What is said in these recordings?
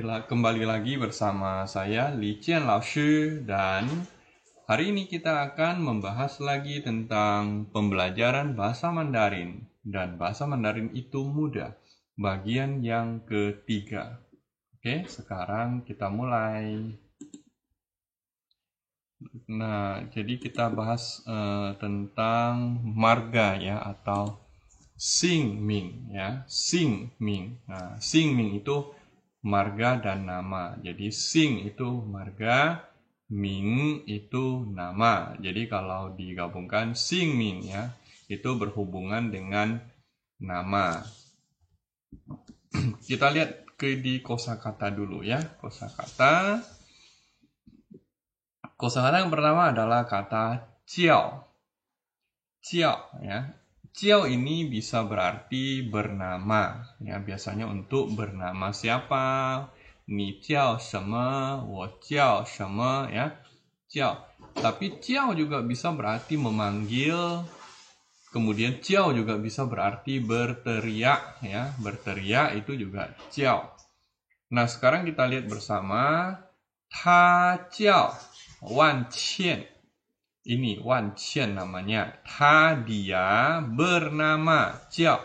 Kembali lagi bersama saya Li Jian Lao Shi, dan hari ini kita akan membahas lagi tentang pembelajaran bahasa Mandarin. Dan bahasa Mandarin itu mudah, bagian yang ketiga. Oke, sekarang kita mulai. Nah, jadi kita bahas tentang marga ya, atau Xing Ming ya, Xing Ming. Nah, Xing Ming itu marga dan nama. Jadi Xing itu marga, Ming itu nama. Jadi kalau digabungkan Xing Ming ya, itu berhubungan dengan nama. Kita lihat di kosakata dulu ya. Kosakata yang pertama adalah kata jiao. Jiao ya. Jiao ini bisa berarti bernama, ya biasanya untuk bernama siapa, ni jiao sheme, wo jiao sheme, ya, jiao. Tapi jiao juga bisa berarti memanggil, kemudian jiao juga bisa berarti berteriak, ya, berteriak itu juga jiao. Nah, sekarang kita lihat bersama, ta jiao Wan Qian. Ini Wan Qian namanya. Dia bernama jiao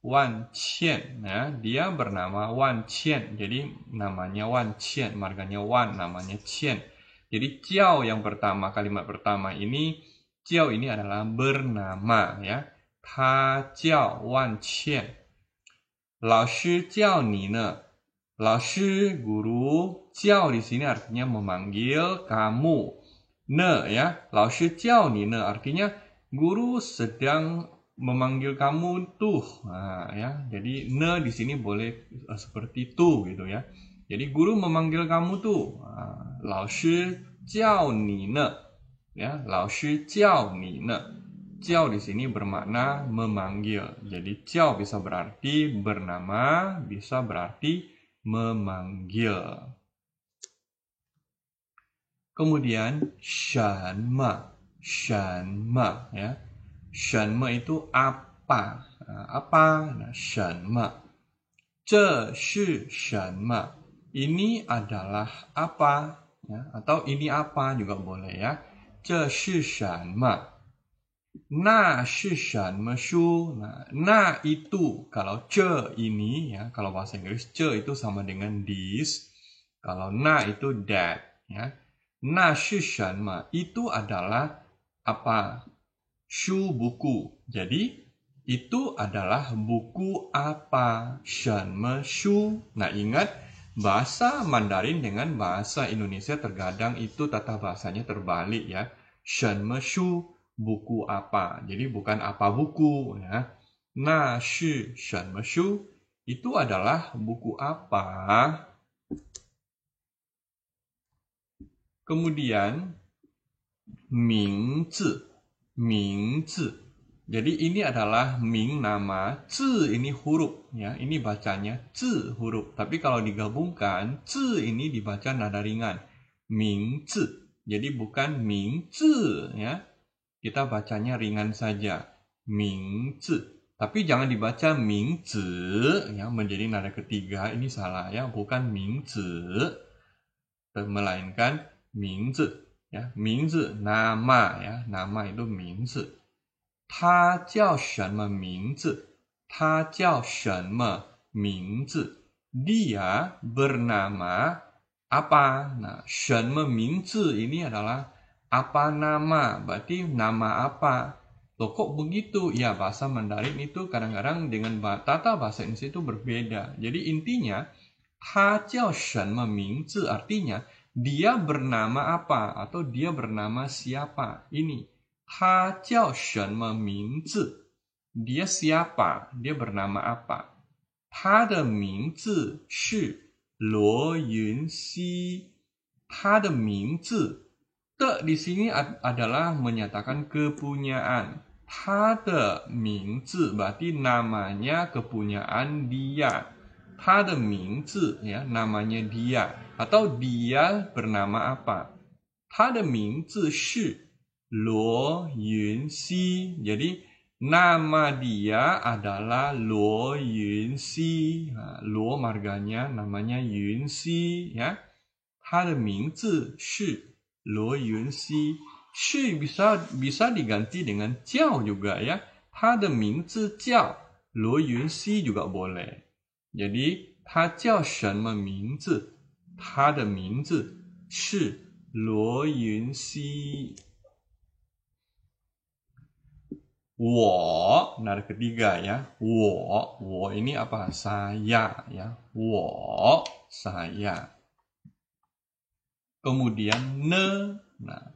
Wan Qian. Ya, dia bernama Wan Qian. Jadi namanya Wan Qian, marganya Wan, namanya Qian. Jadi jiao yang pertama, kalimat pertama ini, jiao ini adalah bernama ya. Ta jiao Wan Qian. Lao shi jiao ni ne. Lao shi guru, jiao di sini artinya memanggil kamu. Ne ya, lao shi jiao ni ne artinya guru sedang memanggil kamu tuh. Nah, ya, jadi ne di sini boleh seperti tu gitu ya. Jadi guru memanggil kamu tuh. Lao shi jiao ni ne. Ya, lao shi jiao ni ne. Jiao di sini bermakna memanggil. Jadi jiao bisa berarti bernama, bisa berarti memanggil. Kemudian shanma ya. Shanma itu apa? Apa? Nah, shanma. Ce shi shanma. Ini adalah apa? Ya, atau ini apa juga boleh ya. Ce shi shanma. Na shi shanma shu. Na itu, kalau ce ini ya, kalau bahasa Inggris ce itu sama dengan this. Kalau na itu that ya. Na shi shanma itu adalah apa? Shu buku. Jadi itu adalah buku apa? Shanma shu. Nah, ingat bahasa Mandarin dengan bahasa Indonesia terkadang itu tata bahasanya terbalik ya. Shanma shu, buku apa. Jadi bukan apa buku ya. Na shi shanma shu itu adalah buku apa? Kemudian mingzi. Jadi ini adalah ming nama, zi ini huruf ya. Ini bacanya zi huruf. Tapi kalau digabungkan, zi ini dibaca nada ringan. Mingzi. Jadi bukan mingzi ya. Kita bacanya ringan saja. Mingzi. Tapi jangan dibaca mingzi ya, menjadi nada ketiga. Ini salah ya, bukan mingzi, melainkan mingzi ya. Mingzi nama ya, nama itu mingzi. Ta jiao shenme mingzi? Ta jiao shenme mingzi? Dia bernama apa? Nah, shenme mingzi ini adalah apa nama? Berarti nama apa? Loh, kok begitu? Ya, bahasa Mandarin itu kadang-kadang dengan tata bahasa Indonesia itu berbeda. Jadi intinya, ta jiao shenme mingzi artinya dia bernama apa atau dia bernama siapa. Ini ta jiao shenme mingzi. Dia siapa? Dia bernama apa? Ta de mingzi shi Luo Yunxi. Ta de mingzi. De di sini adalah menyatakan kepunyaan. Ta de mingzi berarti namanya, kepunyaan dia. Ta de mingzi ya, namanya dia. Atau dia bernama apa? Ta de mingzi shi Luo Yunxi. Jadi Nama dia adalah Luo Yunxi. Luo marganya namanya Yunxi ya. 他的名字是罗云熙，是 bisa diganti dengan 叫 juga ya. 他的名字叫罗云熙 juga boleh. Jadi 他叫什么名字？他的名字是罗云熙。我 nada ketiga ya. 我 ini apa? Saya ya. 我 saya. Kemudian ne, nah,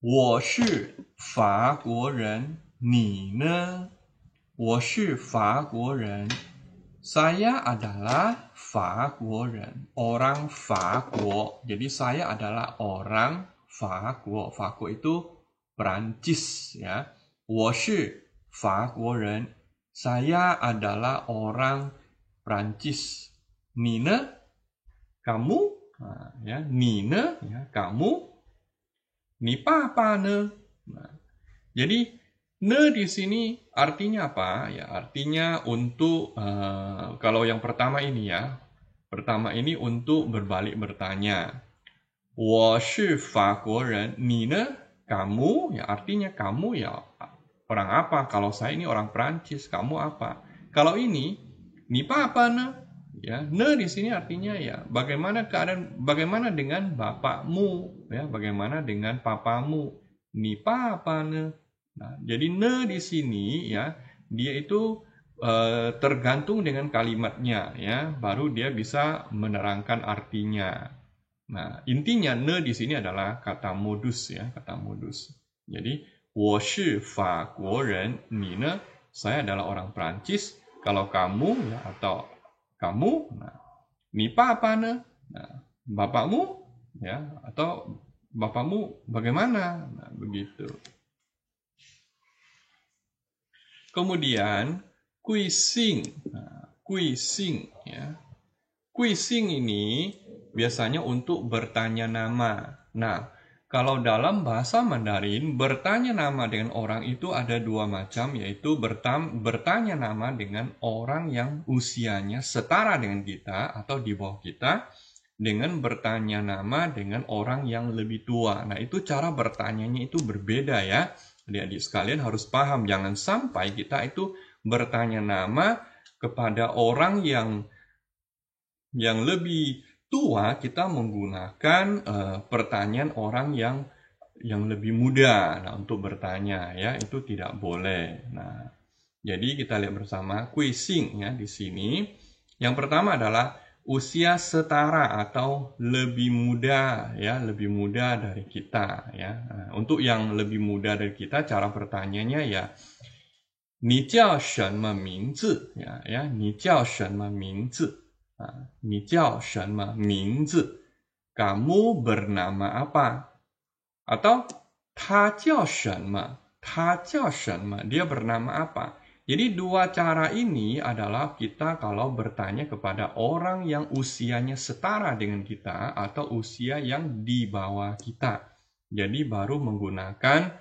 我是法国人，你呢？我是法国人， saya adalah 法国人， orang 法国。Jadi saya adalah orang 法国，法国itu Perancis ya. 我是法国人， saya adalah orang Perancis。你呢？ kamu？ Nah, ya, Nina, ya, kamu, ni papa ne. Nah, jadi ne di sini artinya apa? Ya, artinya untuk kalau yang pertama ini ya, pertama ini untuk berbalik bertanya. 我是法国人，你呢？ kamu, ya artinya kamu ya orang apa? Kalau saya ini orang Perancis, kamu apa? Kalau ini, ni papa ne? Ya, ne di sini artinya ya bagaimana dengan bapakmu ya, bagaimana dengan papamu, ni papa ne. Nah, jadi ne di sini ya dia itu tergantung dengan kalimatnya ya, baru dia bisa menerangkan artinya. Nah, intinya ne di sini adalah kata modus ya, kata modus. Jadi 我是法国人，你呢？ saya adalah orang Prancis. Kalau kamu ya atau kamu, nah, ni papa ne, nah, bapakmu, ya, atau bapakmu bagaimana, nah, begitu. Kemudian, kuising, nah, kuising, ya, kuising ini biasanya untuk bertanya nama. Nah, kalau dalam bahasa Mandarin, bertanya nama dengan orang itu ada dua macam, yaitu bertanya nama dengan orang yang usianya setara dengan kita atau di bawah kita, dengan bertanya nama dengan orang yang lebih tua. Nah, itu cara bertanyanya itu berbeda ya. Adik-adik sekalian harus paham, jangan sampai kita itu bertanya nama kepada orang yang lebih tua, kita menggunakan pertanyaan orang yang lebih muda. Nah, untuk bertanya ya itu tidak boleh. Nah, jadi kita lihat bersama kuising ya di sini. Yang pertama adalah usia setara atau lebih muda ya, lebih muda dari kita ya. Nah, untuk yang lebih muda dari kita cara bertanyanya ya 你叫什么名字 ya, 你叫什么名字 你叫什么名字 kamu bernama apa? Atau 他叫什么 dia bernama apa? Jadi dua cara ini adalah kita kalau bertanya kepada orang yang usianya setara dengan kita atau usia yang di bawah kita. Jadi baru menggunakan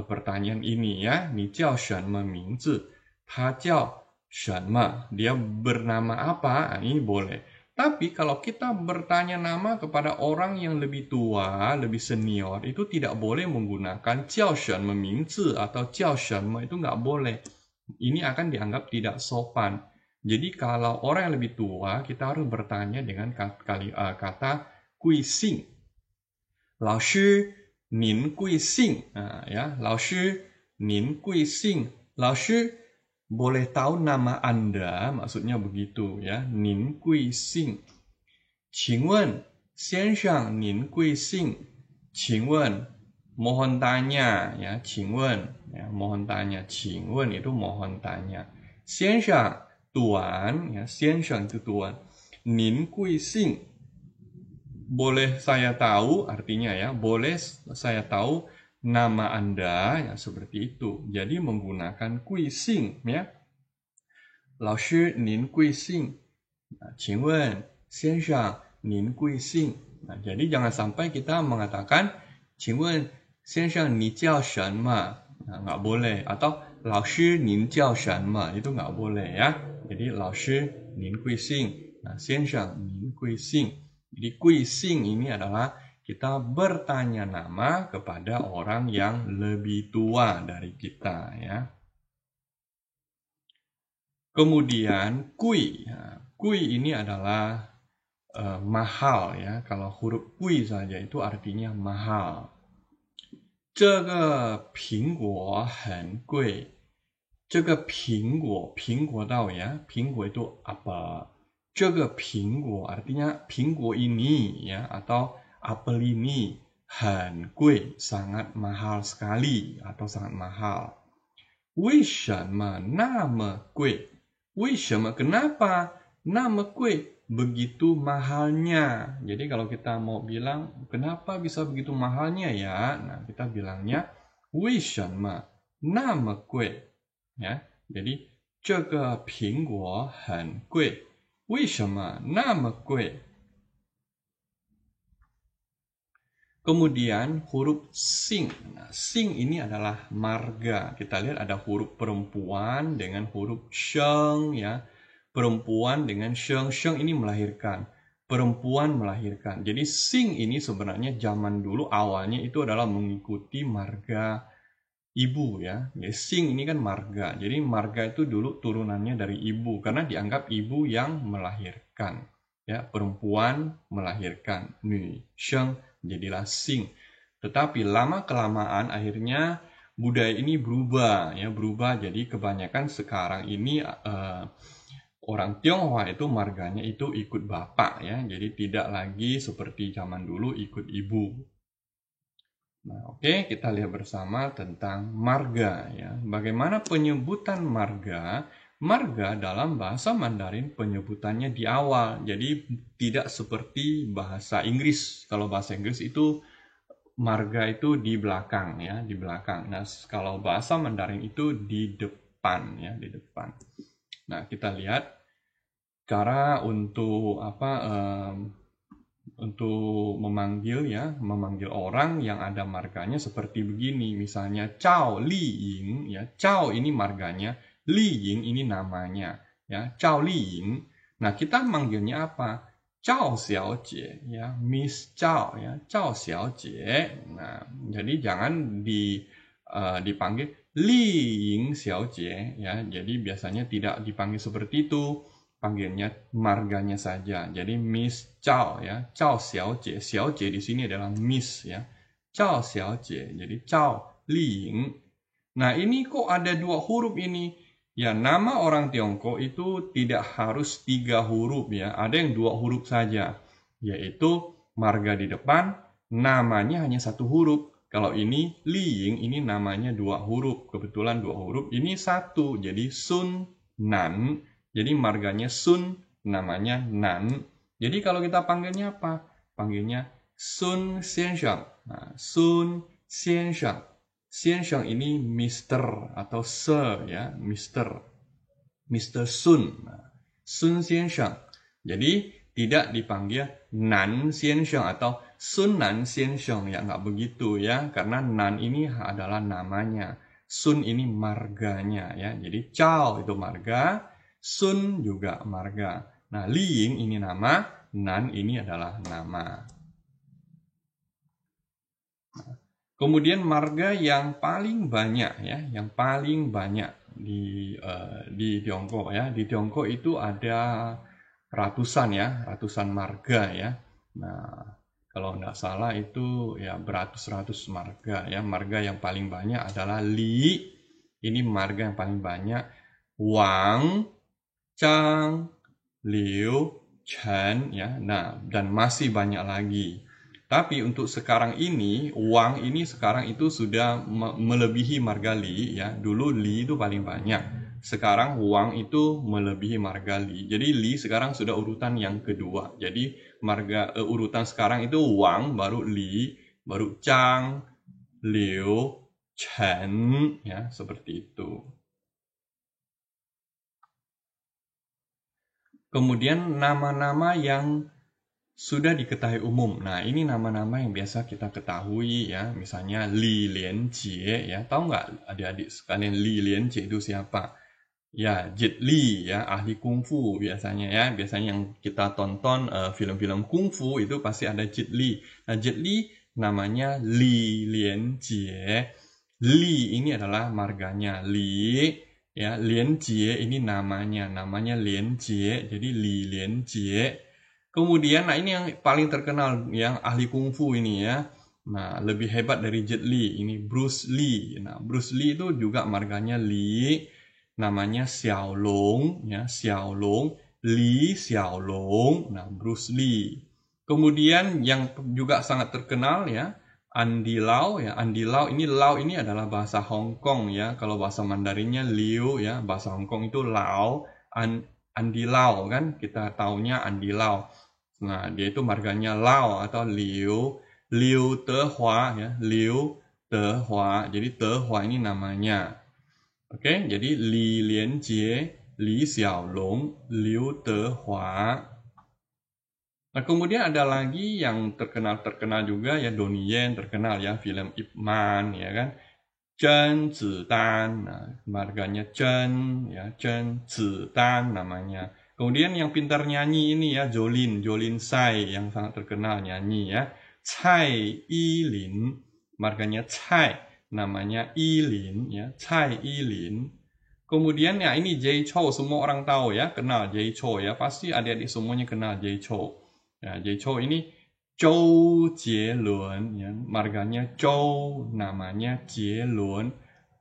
pertanyaan ini ya, 你叫什么名字 他叫 Shanma, dia bernama apa? Ini boleh. Tapi kalau kita bertanya nama kepada orang yang lebih tua, lebih senior, itu tidak boleh menggunakan 叫什么名字 atau 叫什么, itu nggak boleh. Ini akan dianggap tidak sopan. Jadi kalau orang yang lebih tua, kita harus bertanya dengan kata 贵姓. 老师您贵姓? Ya, 老师您贵姓? 老师 boleh tahu nama Anda, maksudnya begitu ya. 您贵姓? 请问先生您贵姓? 请问 mohon tanya ya, 请问 ya, mohon tanya. 请问 itu mohon tanya. 先生 tuan ya, 先生 itu tuan. 您贵姓 boleh saya tahu, artinya ya, boleh saya tahu nama Anda ya, seperti itu. Jadi menggunakan 贵姓 ya. 老师您贵姓? 请问先生您贵姓? Nah, jadi jangan sampai kita mengatakan 请问先生你叫什么? Nah, nggak boleh. Atau lao shi nin jiao shenme, itu nggak boleh ya. Jadi lao shi nin gui xing, nah xiansheng nin gui xing. Jadi gui xing ini adalah kita bertanya nama kepada orang yang lebih tua dari kita ya. Kemudian kui, kui ini adalah mahal ya. Kalau huruf kui saja itu artinya mahal. 这个苹果很贵。这个苹果，苹果tahu ya, 苹果itu apa? 这个苹果 artinya 苹果ini ya atau apel ini 很贵, sangat mahal sekali atau sangat mahal. 为什么那么贵？为什么 kenapa 那么贵？ begitu mahalnya. Jadi kalau kita mau bilang kenapa bisa begitu mahalnya ya, nah kita bilangnya 为什么那么贵 ya. Jadi 这个苹果很贵，为什么那么贵？ Kemudian huruf sing. Nah, sing ini adalah marga. Kita lihat ada huruf perempuan dengan huruf sheng ya. Perempuan dengan sheng. Sheng ini melahirkan. Perempuan melahirkan. Jadi sing ini sebenarnya zaman dulu awalnya itu adalah mengikuti marga ibu ya. Jadi sing ini kan marga. Jadi marga itu dulu turunannya dari ibu karena dianggap ibu yang melahirkan. Ya, perempuan melahirkan. Nü, sheng, jadilah sing. Tetapi lama kelamaan akhirnya budaya ini berubah ya, berubah jadi kebanyakan sekarang ini orang Tionghoa itu marganya itu ikut bapak ya. Jadi tidak lagi seperti zaman dulu ikut ibu. Nah, oke, kita lihat bersama tentang marga ya. Bagaimana penyebutan marga? Marga dalam bahasa Mandarin penyebutannya di awal. Jadi tidak seperti bahasa Inggris. Kalau bahasa Inggris itu marga itu di belakang ya, di belakang. Nah, kalau bahasa Mandarin itu di depan ya, di depan. Nah, kita lihat cara untuk untuk memanggil ya, memanggil orang yang ada marganya seperti begini. Misalnya Cao Li Ying ya, Cao ini marganya, Li Ying ini namanya ya, Cao Li Ying. Nah, kita manggilnya apa? Cao Xiaojie ya, Miss Cao ya, Cao Xiaojie. Nah, jadi jangan dipanggil Li Ying Xiaojie ya. Jadi biasanya tidak dipanggil seperti itu. Panggilnya marganya saja. Jadi Miss Cao ya, Cao Xiaojie. Xiaojie di sini adalah Miss ya. Cao Xiaojie. Jadi Cao Li Ying. Nah, ini kok ada dua huruf ini? Ya, nama orang Tiongkok itu tidak harus 3 huruf ya. Ada yang 2 huruf saja. Yaitu marga di depan, namanya hanya 1 huruf. Kalau ini Li Ying, ini namanya 2 huruf. Kebetulan 2 huruf. Ini 1. Jadi Sun Nan. Jadi marganya Sun, namanya Nan. Jadi kalau kita panggilnya apa? Panggilnya Sun Xiansheng. Nah, Sun Xiansheng. Xiansheng ini Mr. atau Sir ya, Mr. Mr. Sun. Nah, Sun Xiansheng. Jadi tidak dipanggil Nan Xiansheng atau Sun Nan Xiansheng ya, nggak begitu ya, karena Nan ini adalah namanya. Sun ini marganya ya. Jadi Cao itu marga, Sun juga marga. Nah, Li Ying ini nama, Nan ini adalah nama. Kemudian marga yang paling banyak ya, yang paling banyak di Tiongkok ya. Di Tiongkok itu ada ratusan ya, ratusan marga ya. Nah, kalau nggak salah itu ya beratus-ratus marga ya. Marga yang paling banyak adalah Li. Ini marga yang paling banyak. Wang, Zhang, Liu, Chen ya. Nah, dan masih banyak lagi. Tapi untuk sekarang ini, Wang ini sekarang itu sudah melebihi marga Li ya. Dulu Li itu paling banyak. Sekarang Wang itu melebihi marga Li. Jadi Li sekarang sudah urutan yang kedua. Jadi marga urutan sekarang itu Wang, baru Li, baru Zhang, Liu, Chen ya, seperti itu. Kemudian nama-nama yang sudah diketahui umum. Nah, ini nama-nama yang biasa kita ketahui ya. Misalnya Li Lianjie ya. Tahu nggak adik-adik sekalian Li Lianjie itu siapa? Ya, Jet Li ya, ahli kungfu biasanya ya. Biasanya yang kita tonton film-film kungfu itu pasti ada Jet Li. Nah, Jet Li namanya Li Lianjie. Li ini adalah marganya Li ya, Lianjie ini namanya Lianjie. Jadi Li Lianjie. Kemudian, nah ini yang paling terkenal, yang ahli kungfu ini ya. Nah, lebih hebat dari Jet Li, ini Bruce Lee. Nah, Bruce Lee itu juga marganya Li, namanya Xiaolong, ya, Xiaolong, Li Xiaolong. Nah, Bruce Lee. Kemudian yang juga sangat terkenal ya, Andy Lau ya. Andy Lau ini adalah bahasa Hong Kong ya. Kalau bahasa Mandarinnya Liu ya, bahasa Hong Kong itu Lau. Andy Lau kan, kita taunya Andy Lau. Nah, dia itu marganya Lao atau Liu, Liu Tehua ya, Liu Tehua. Jadi Tehua ini namanya. Oke, jadi Li Lianjie, Li Xiaolong, Liu Tehua. Nah, kemudian ada lagi yang terkenal juga ya, Donnie Yen terkenal ya, film Ip Man ya kan. Zhen Zidan, nah, marganya Zhen ya, Zhen Zidan namanya. Kemudian yang pintar nyanyi ini ya, Jolin Tsai yang sangat terkenal nyanyi ya. Cai Yilin, marganya Cai, namanya Yilin ya, Cai Yilin. Kemudian ya ini Jay Chou, semua orang tahu ya, kenal Jay Chou ya, pasti adik-adik semuanya kenal Jay Chou. Ya, Jay Chou ini Zhou Jielun ya, marganya Zhou, namanya Jielun,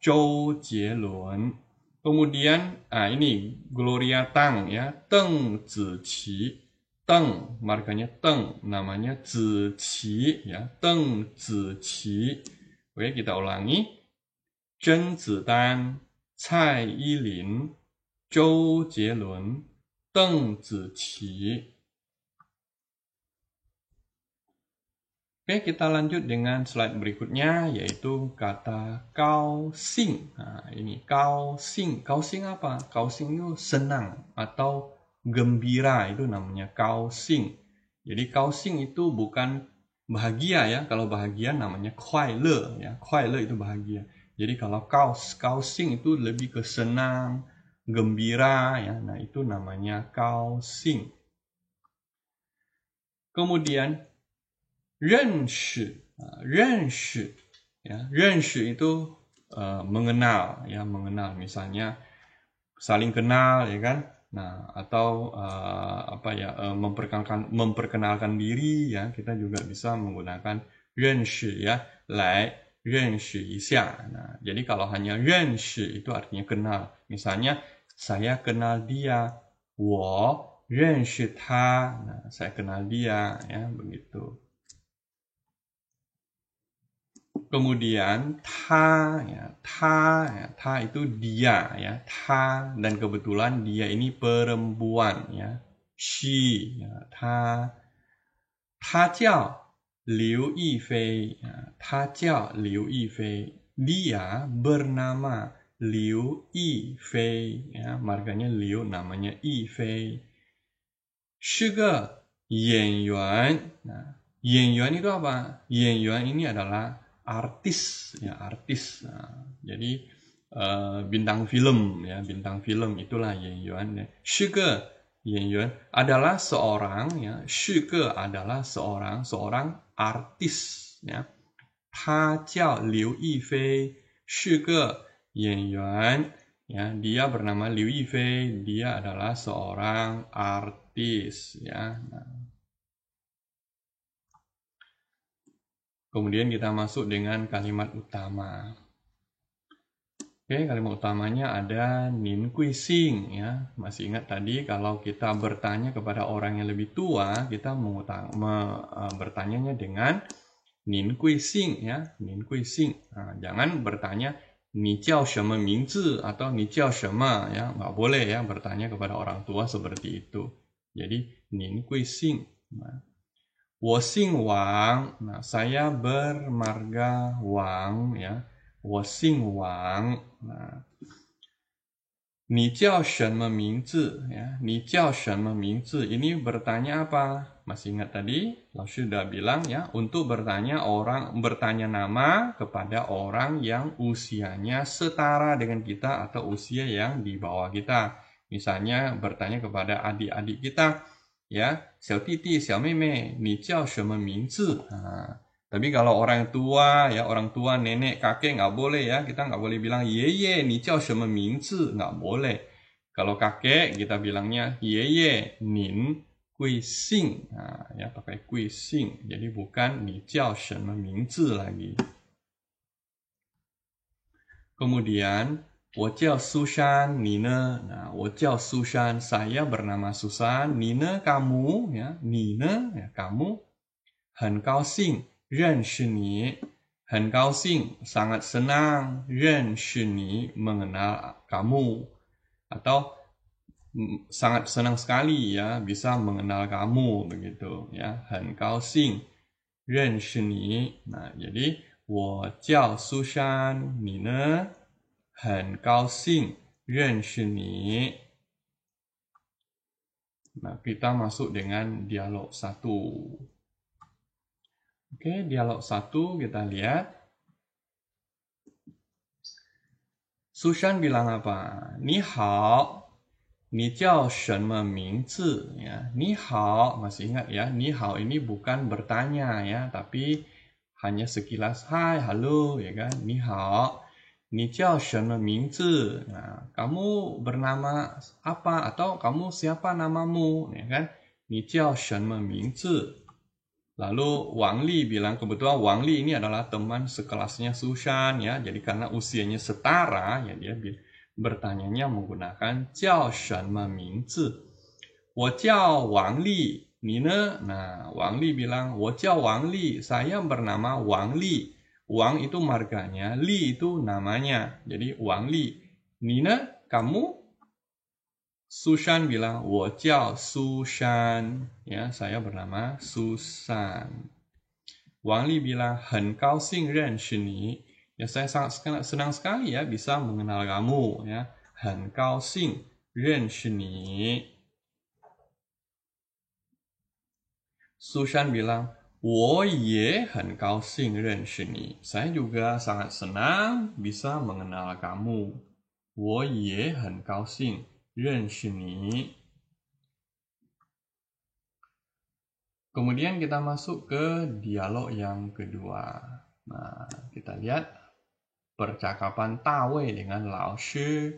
Zhou Jielun. Kemudian ini Gloria Tang ya, Deng Ziqi, Deng marganya Deng, namanya Ziqi ya, Deng Ziqi. Oke, kita ulangi. Zhen Zidan, Cai Yilin, Zhou Jielun, Deng Ziqi. Oke, kita lanjut dengan slide berikutnya, yaitu kata Gao Xing. Nah, ini Gao Xing. Gao Xing apa? Gao Xing itu senang atau gembira, itu namanya Gao Xing. Jadi Gao Xing itu bukan bahagia ya. Kalau bahagia namanya Kuai Le ya. Kuai Le itu bahagia. Jadi kalau Gao Xing itu lebih ke senang, gembira ya. Nah, itu namanya Gao Xing. Kemudian 认识ya, 认识 itu mengenal ya, mengenal, misalnya saling kenal ya kan. Nah, atau memperkenalkan diri ya, kita juga bisa menggunakan 认识 ya, 来认识一下. Nah, jadi kalau hanya 认识 itu artinya kenal. Misalnya saya kenal dia, 我认识他. Nah, saya kenal dia ya, begitu. Kemudian ta itu dia ya, ta, dan kebetulan dia ini perempuan ya, she ya, ta jiao Liu Yifei ya, ta jiao Liu Yifei, dia bernama Liu Yifei ya, marganya Liu, namanya Yifei. 是个演员. Nah, 演员itu apa? 演员 ini adalah artis ya, artis. Nah, jadi bintang film ya, bintang film itulah 演员ya. 是个演员 adalah seorang ya, 是个 adalah seorang artis ya. 他叫刘亦菲，是个演员ya, dia bernama Liu Yifei, dia adalah seorang artis ya. Nah, kemudian kita masuk dengan kalimat utama. Oke, kalimat utamanya ada Nin Kui Xing ya. Masih ingat tadi kalau kita bertanya kepada orang yang lebih tua, kita bertanyanya dengan Nin Kui Xing ya, Nin Kui Xing. Nah, jangan bertanya Ni jiao sheme mingzi atau Ni jiao sheme ya, nggak boleh ya bertanya kepada orang tua seperti itu. Jadi Nin Kui Xing. Nah, 我姓王, nah, saya bermarga Wang ya, 我姓王. Nah, 你叫什么名字 ya, 你叫什么名字 ini bertanya apa? Masih ingat tadi? Laoshi sudah bilang ya, untuk bertanya nama kepada orang yang usianya setara dengan kita atau usia yang di bawah kita. Misalnya bertanya kepada adik-adik kita, ya, xiao titi, xiao meimei, ni jiao shenme mingzi? Tapi kalau orang tua, ya, orang tua, nenek, kakek nggak boleh ya, kita nggak boleh bilang yeye, ni jiao shenme mingzi, nggak boleh. Kalau kakek kita bilangnya yeye, nin Gui Xing, ya pakai Gui Xing, jadi bukan ni jiao shenme mingzi lagi. Kemudian, 我叫苏珊, ni ne? Nah, 我叫苏珊, saya bernama Susan, ni ne kamu, ya, ni ne ya kamu. 很高兴认识你, 很高兴 sangat senang, 认识你 mengenal kamu, atau sangat senang sekali ya bisa mengenal kamu begitu ya, 很高兴认识你. Nah, jadi 我叫苏珊，你呢？很高兴认识你. Nah, kita masuk dengan dialog 1. Oke, dialog 1 kita lihat. Susan bilang apa? Ni hao. Ni jiao shenme mingzi, ya. Ni hao, masih ingat ya, ni hao ini bukan bertanya ya, tapi hanya sekilas hai, halo ya kan. Ni hao. Ni jiao shenme mingzi. Nah, kamu bernama apa atau kamu siapa namamu ya kan? Ni jiao shenme mingzi. Lalu Wang Li bilang, kebetulan Wang Li ini adalah teman sekelasnya Susan ya. Jadi karena usianya setara ya, dia bertanyanya menggunakan jiao shenme mingzi. 我叫王丽, ni ne? Nah, Wang Li bilang, 我叫王丽, saya bernama Wang Li. Wang itu marganya, Li itu namanya. Jadi Wang Li. Ni ne? Kamu? Susan bilang, 我叫苏珊. Ya, saya bernama Susan. Wang Li bilang, 很高兴认识你. Ya, saya sangat senang sekali ya bisa mengenal kamu ya. 很高兴认识你. Susan bilang, 我也很高兴认识你. Saya juga sangat senang bisa mengenal kamu. 我也很高兴认识你. Kemudian kita masuk ke dialog yang kedua. Nah, kita lihat percakapan Dawei dengan Lao Shi.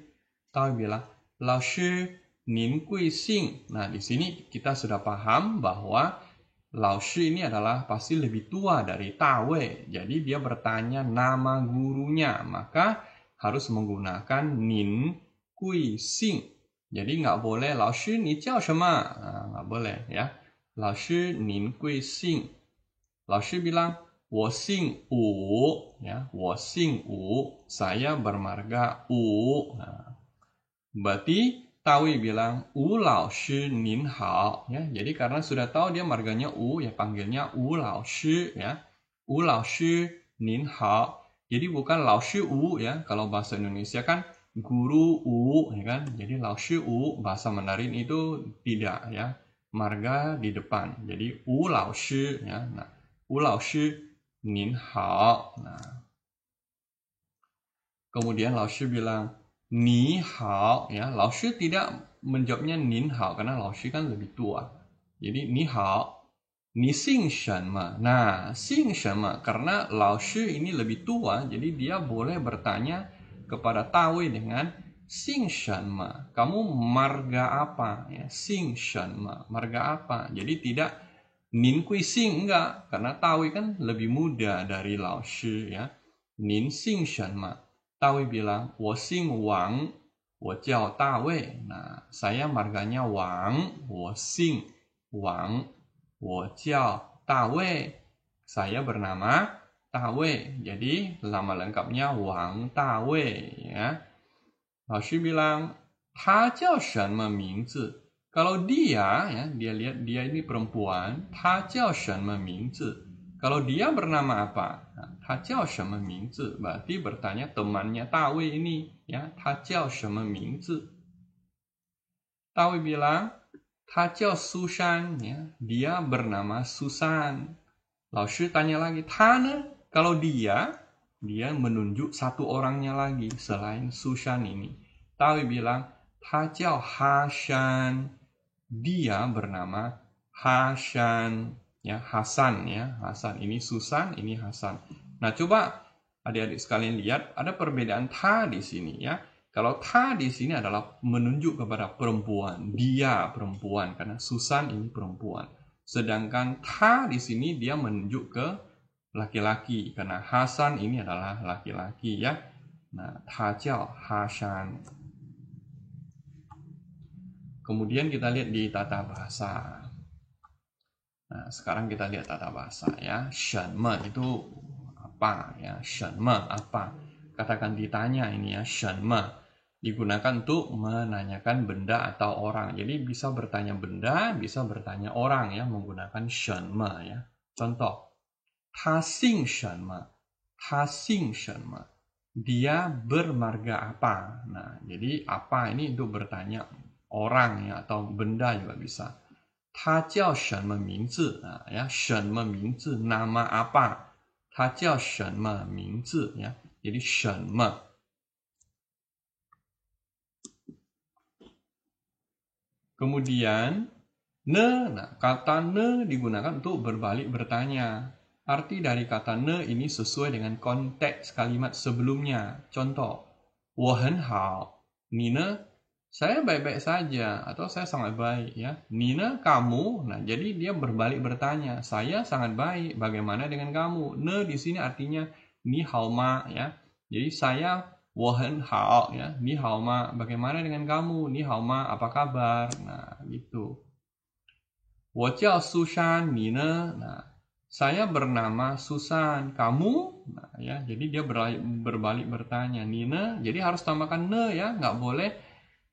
Dawei bilang, Lao Shi, nin gui xing. Nah, di sini kita sudah paham bahwa Lao Shi ini adalah pasti lebih tua dari Dawei. Jadi dia bertanya nama gurunya, maka harus menggunakan nin gui xing. Jadi nggak boleh Lao Shi ni jiao shenme, nggak boleh ya. Lao Shi nin gui xing. Lao Shi bilang, 我姓武, ya, 我姓武, saya bermarga Wu. Nah, berarti Dawei bilang, 吴老师您好, ya. Jadi karena sudah tahu dia marganya Wu, ya panggilnya Wu Lao Shi, ya. 吴老师您好. Jadi bukan Lao Shi Wu ya. Kalau bahasa Indonesia kan guru Wu, ya kan. Jadi Lao Shi Wu, bahasa Mandarin itu tidak ya. Marga di depan. Jadi Wu Lao Shi ya. Nah, Wu Lao Shi nin hao. Nah. Kemudian Lao Shi bilang ni hao ya. Lao Shi tidak menjawabnya nin hao karena Lao Shi kan lebih tua. Jadi ni hao. Ni xing shenme. Nah, xing shenme karena Lao Shi ini lebih tua, jadi dia boleh bertanya kepada Dawei dengan xing shenme. Kamu marga apa? Ya, xing shenme. Marga apa? Jadi tidak nin gui xing, enggak, karena Dawei kan lebih muda dari Lao Shi ya. Nin xing shenme. Dawei bilang, 我姓王, 我叫Dawei. Nah, saya marganya Wang, 我姓王, 我叫Dawei. Saya bernama Dawei. Jadi nama lengkapnya Wang Dawei ya. Lao Shi bilang, 他叫什么名字? Kalau dia ya, dia lihat dia ini perempuan, 他叫什么名字? Kalau dia bernama apa? Nah, 他叫什么名字? Berarti bertanya temannya Dawei ini ya, 他叫什么名字? Dawei bilang, 他叫苏珊, ya, dia bernama Susan. Lao Shi tanya lagi, ta ne? Kalau dia menunjuk satu orangnya lagi selain Susan ini. Tawi bilang, ta jiao Hashan. Dia bernama Hasan, ya, Hasan, ya, Hasan. Ini Susan, ini Hasan. Nah, coba adik-adik sekalian lihat, ada perbedaan ta di sini, ya. Kalau ta di sini adalah menunjuk kepada perempuan, dia perempuan, karena Susan ini perempuan. Sedangkan ta di sini dia menunjuk ke laki-laki, karena Hasan ini adalah laki-laki, ya. Nah, ta jiao Hasan. Kemudian kita lihat di tata bahasa. Nah, sekarang kita lihat tata bahasa, ya. Shenme itu apa, ya? Shenme apa? Katakan ditanya ini, ya, shenme digunakan untuk menanyakan benda atau orang. Jadi bisa bertanya benda, bisa bertanya orang, ya, menggunakan shenme, ya. Contoh, ta xing shenme. Ta xing shenme. Dia bermarga apa? Nah, jadi apa ini untuk bertanya orang, ya, atau benda juga bisa. Ta jiao shenme mingzi, ya, shenme mingzi, nama apa? Ta jiao shenme mingzi, ya. Jadi shenme. Kemudian ne, nah, kata ne digunakan untuk berbalik bertanya. Arti dari kata ne ini sesuai dengan konteks kalimat sebelumnya. Contoh, 我很好, ni ne, saya baik-baik saja, atau saya sangat baik, ya. Ni ne, kamu. Nah, jadi dia berbalik bertanya, saya sangat baik, bagaimana dengan kamu? Ne di sini artinya ni hao ma, ya. Jadi saya 我很好, ya. Ni hao ma, bagaimana dengan kamu? Ni hao ma, apa kabar? Nah, gitu. 我叫苏珊, ni ne. Nah, saya bernama Susan, kamu? Nah, ya, jadi dia berbalik bertanya, ni ne. Jadi harus tambahkan ne, ya, nggak boleh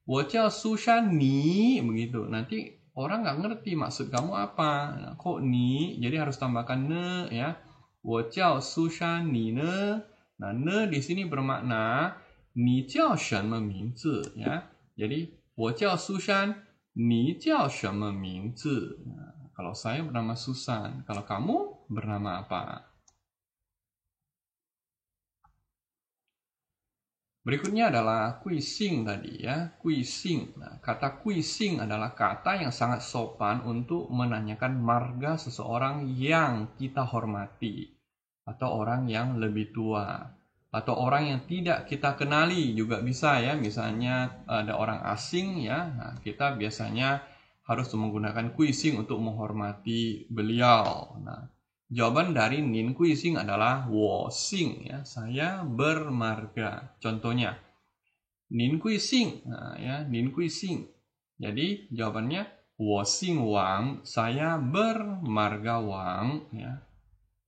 我叫苏珊 ni, begitu. Nanti orang nggak ngerti maksud kamu apa. Nah, kok ni? Jadi harus tambahkan ne, ya. 我叫苏珊 ni ne. Nah, ne di sini bermakna 你叫什么名字, ya. Jadi 我叫苏珊, 你叫什么名字? Nah, kalau saya bernama Susan, kalau kamu bernama apa? Berikutnya adalah kuising tadi, ya. Kuising. Nah, kata kuising adalah kata yang sangat sopan untuk menanyakan marga seseorang yang kita hormati, atau orang yang lebih tua, atau orang yang tidak kita kenali juga bisa, ya. Misalnya ada orang asing, ya. Nah, kita biasanya harus menggunakan kuising untuk menghormati beliau. Nah, jawaban dari nin kuising adalah 我姓, ya. Saya bermarga. Contohnya, nin kuising, nah, ya, nin kuising. Jadi jawabannya 我姓王, saya bermarga Wang, ya.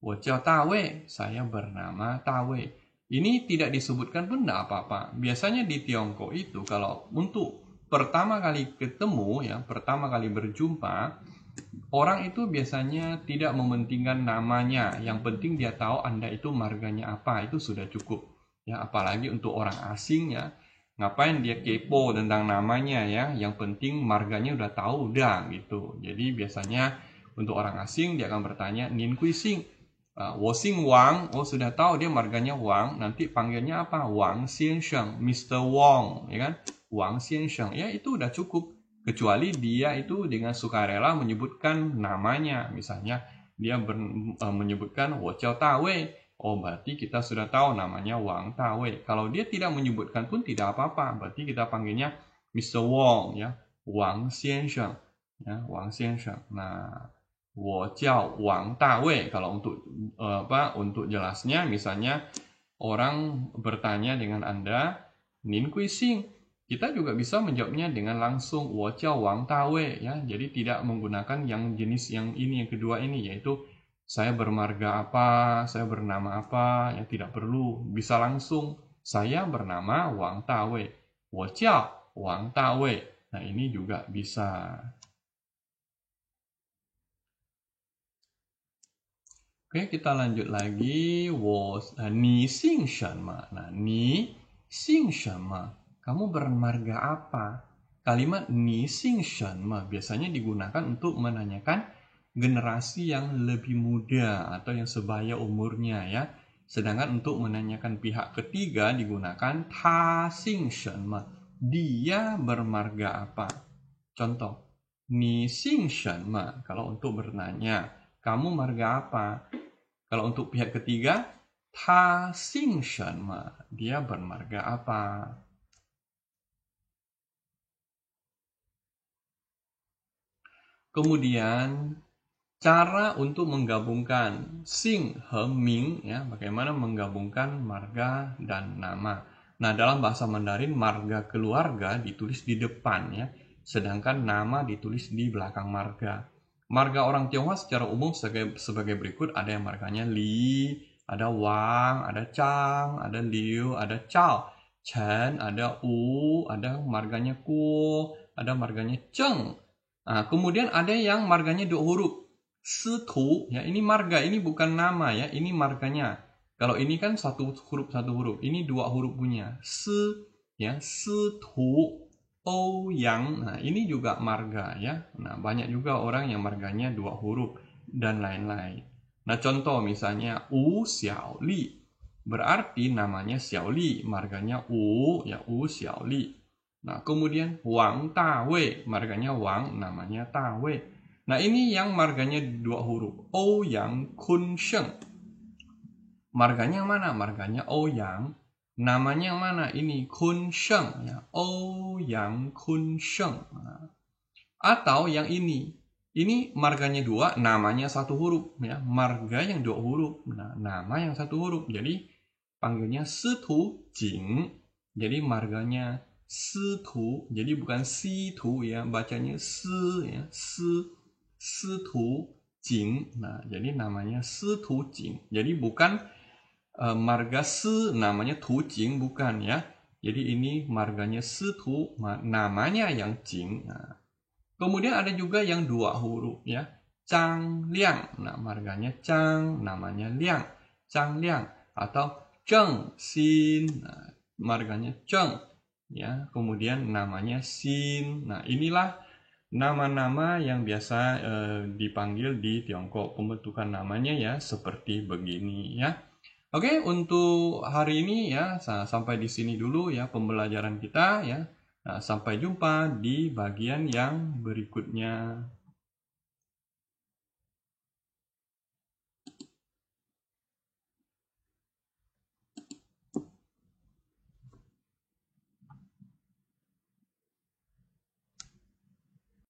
我叫大卫, saya bernama Dawe. Ini tidak disebutkan pun tidak apa-apa. Biasanya di Tiongkok itu kalau untuk pertama kali ketemu, ya, pertama kali berjumpa, orang itu biasanya tidak mementingkan namanya. Yang penting dia tahu Anda itu marganya apa, itu sudah cukup. Ya, apalagi untuk orang asing, ya. Ngapain dia kepo tentang namanya, ya. Yang penting marganya udah tahu, udah gitu. Jadi biasanya untuk orang asing dia akan bertanya, Nin kui sing. 我姓王, oh sudah tahu dia marganya Wang, nanti panggilnya apa? Wang Xiansheng, Mr. Wong, ya kan? Wang Xiansheng, ya itu udah cukup. Kecuali dia itu dengan sukarela menyebutkan namanya, misalnya dia menyebutkan 我叫大卫, oh berarti kita sudah tahu namanya Wang Dawe. Kalau dia tidak menyebutkan pun tidak apa-apa, berarti kita panggilnya Mr. Wong, ya, Wang Xiansheng, ya, Wang Xiansheng. Nah, 我叫王大卫. Kalau untuk jelasnya, misalnya orang bertanya dengan Anda, Nin kui sing. Kita juga bisa menjawabnya dengan langsung 我叫王大卫, ya. Jadi tidak menggunakan yang jenis yang ini, yang kedua ini, yaitu saya bermarga apa, saya bernama apa, ya, tidak perlu. Bisa langsung saya bernama Wang Dawe. 我叫王大卫. Nah, ini juga bisa. Oke, kita lanjut lagi. Ni xing shenme. Nah, ni xing shenme. Kamu bermarga apa? Kalimat ni xing shen me biasanya digunakan untuk menanyakan generasi yang lebih muda atau yang sebaya umurnya ya. Sedangkan untuk menanyakan pihak ketiga digunakan ta xing shen me. Dia bermarga apa? Contoh, ni xing shen me. Kalau untuk bertanya, kamu marga apa? Kalau untuk pihak ketiga, ta xing shen me. Dia bermarga apa? Kemudian cara untuk menggabungkan xing he ming ya, bagaimana menggabungkan marga dan nama. Nah, dalam bahasa Mandarin marga keluarga ditulis di depan ya, sedangkan nama ditulis di belakang marga. Marga orang Tionghoa secara umum sebagai berikut, ada yang marganya Li, ada Wang, ada Chang, ada Liu, ada Chao, Chen, ada Wu, ada marganya Guo, ada marganya Cheng. Nah, kemudian ada yang marganya 2 huruf. Situ, ya ini marga, ini bukan nama ya, ini marganya. Kalau ini kan satu huruf, ini 2 huruf punya. Ya, Situ, Ouyang. Nah, ini juga marga ya. Nah, banyak juga orang yang marganya 2 huruf dan lain-lain. Nah, contoh misalnya Wu Xiaoli. Berarti namanya Xiaoli, marganya Wu, ya Wu Xiaoli. Nah, kemudian Wang Dawei, marganya Wang, namanya Dawei. Nah, ini yang marganya 2 huruf. Ouyang Kun Sheng. Marganya mana? Marganya Ouyang. Namanya mana? Ini Kun Sheng. Ya. Ouyang Kun Sheng. Nah. Atau yang ini. Ini marganya 2, namanya 1 huruf. Ya. Marga yang 2 huruf. Nah, nama yang 1 huruf. Jadi, panggilnya Situ Jing. Jadi, marganya Situ, jadi bukan Situ ya, bacanya ya, Situ Jing. Nah, jadi namanya Situ Jing. Jadi bukan marga namanya Tu Jing, bukan ya. Jadi ini marganya Situ, namanya yang Jing. Nah, kemudian ada juga yang 2 huruf ya, Zhang Liang. Nah, marganya Zhang, namanya Liang, Zhang Liang. Atau Zheng Xin, nah, marganya Zheng. Ya, kemudian namanya Xin. Nah, inilah nama-nama yang biasa dipanggil di Tiongkok. Pembentukan namanya ya seperti begini ya. Oke, untuk hari ini ya sampai di sini dulu ya pembelajaran kita ya. Nah, sampai jumpa di bagian yang berikutnya.